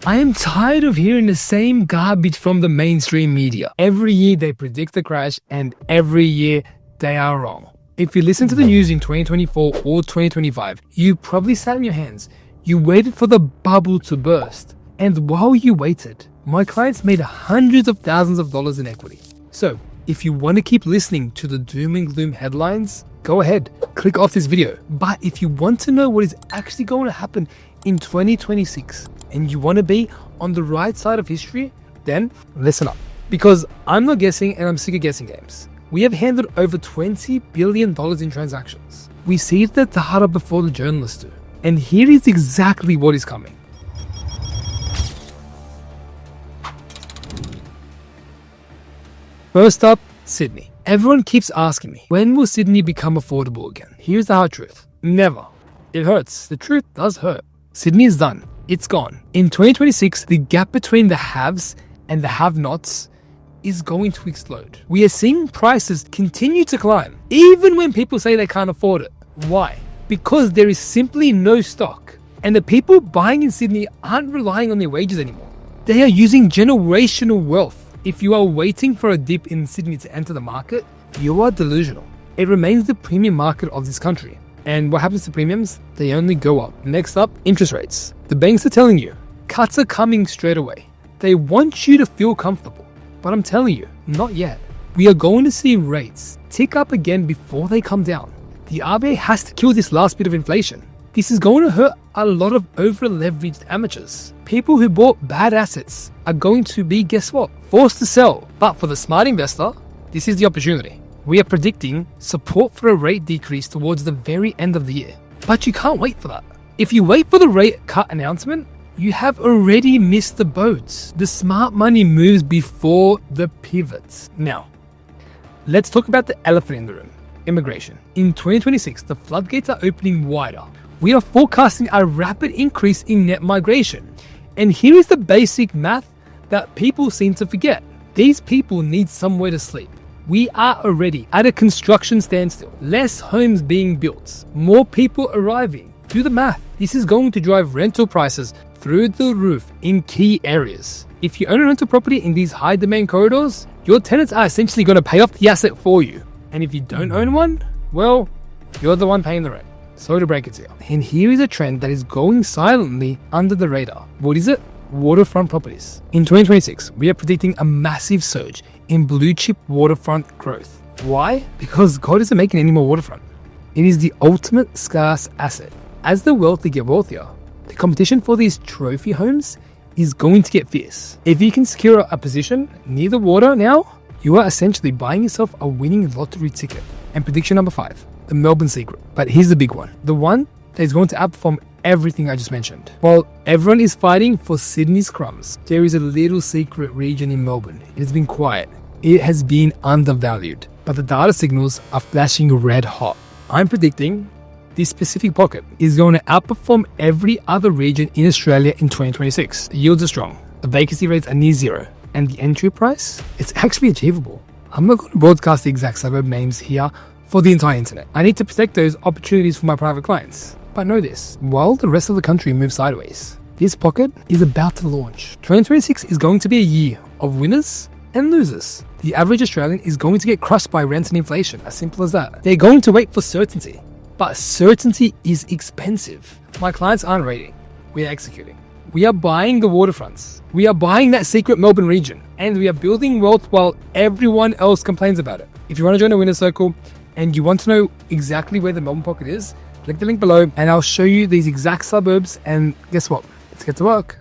I am tired of hearing the same garbage from the mainstream media. Every year they predict a crash and every year they are wrong. If you listen to the news in 2024 or 2025, you probably sat on your hands. You waited for the bubble to burst. And while you waited, my clients made hundreds of thousands of dollars in equity. So if you want to keep listening to the doom and gloom headlines, go ahead, click off this video. But if you want to know what is actually going to happen in 2026 and you want to be on the right side of history, then listen up. Because I'm not guessing and I'm sick of guessing games. We have handled over $20 billion in transactions. We see the data before the journalists do. And here is exactly what is coming. First up, Sydney. Everyone keeps asking me, when will Sydney become affordable again? Here's the hard truth. Never. It hurts. The truth does hurt. Sydney is done. It's gone. In 2026, the gap between the haves and the have-nots is going to explode. We are seeing prices continue to climb, even when people say they can't afford it. Why? Because there is simply no stock. And the people buying in Sydney aren't relying on their wages anymore. They are using generational wealth. If you are waiting for a dip in Sydney to enter the market, you are delusional. It remains the premium market of this country. And what happens to premiums? They only go up. Next up, interest rates. The banks are telling you, cuts are coming straight away. They want you to feel comfortable. But I'm telling you, not yet. We are going to see rates tick up again before they come down. The RBA has to kill this last bit of inflation. This is going to hurt a lot of over-leveraged amateurs. People who bought bad assets are going to be, guess what? Forced to sell. But for the smart investor, this is the opportunity. We are predicting support for a rate decrease towards the very end of the year. But you can't wait for that. If you wait for the rate cut announcement, you have already missed the boats. The smart money moves before the pivots. Now, let's talk about the elephant in the room. Immigration. In 2026, the floodgates are opening wider. We are forecasting a rapid increase in net migration. And here is the basic math that people seem to forget. These people need somewhere to sleep. We are already at a construction standstill. Less homes being built. More people arriving. Do the math. This is going to drive rental prices through the roof in key areas. If you own a rental property in these high demand corridors, your tenants are essentially going to pay off the asset for you. And if you don't own one, well, you're the one paying the rent. Sorry to break it to you. And here is a trend that is going silently under the radar. What is it? Waterfront properties. In 2026, we are predicting a massive surge in blue chip waterfront growth. Why? Because God isn't making any more waterfront. It is the ultimate scarce asset. As the wealthy get wealthier, the competition for these trophy homes is going to get fierce. If you can secure a position near the water now, you are essentially buying yourself a winning lottery ticket. And prediction number 5, the Melbourne Secret. But here's the big one. The one that is going to outperform everything I just mentioned. While everyone is fighting for Sydney's crumbs, there is a little secret region in Melbourne. It has been quiet. It has been undervalued. But the data signals are flashing red hot. I'm predicting this specific pocket is going to outperform every other region in Australia in 2026. The yields are strong. The vacancy rates are near zero. And the entry price, it's actually achievable. I'm not going to broadcast the exact suburb names here for the entire internet. I need to protect those opportunities for my private clients. But know this, while the rest of the country moves sideways, this pocket is about to launch. 2026 is going to be a year of winners and losers. The average Australian is going to get crushed by rent and inflation, as simple as that. They're going to wait for certainty. But certainty is expensive. My clients aren't waiting. We are executing. We are buying the waterfronts. We are buying that secret Melbourne region. And we are building wealth while everyone else complains about it. If you want to join a winner circle and you want to know exactly where the Melbourne pocket is, click the link below and I'll show you these exact suburbs, and guess what? Let's get to work.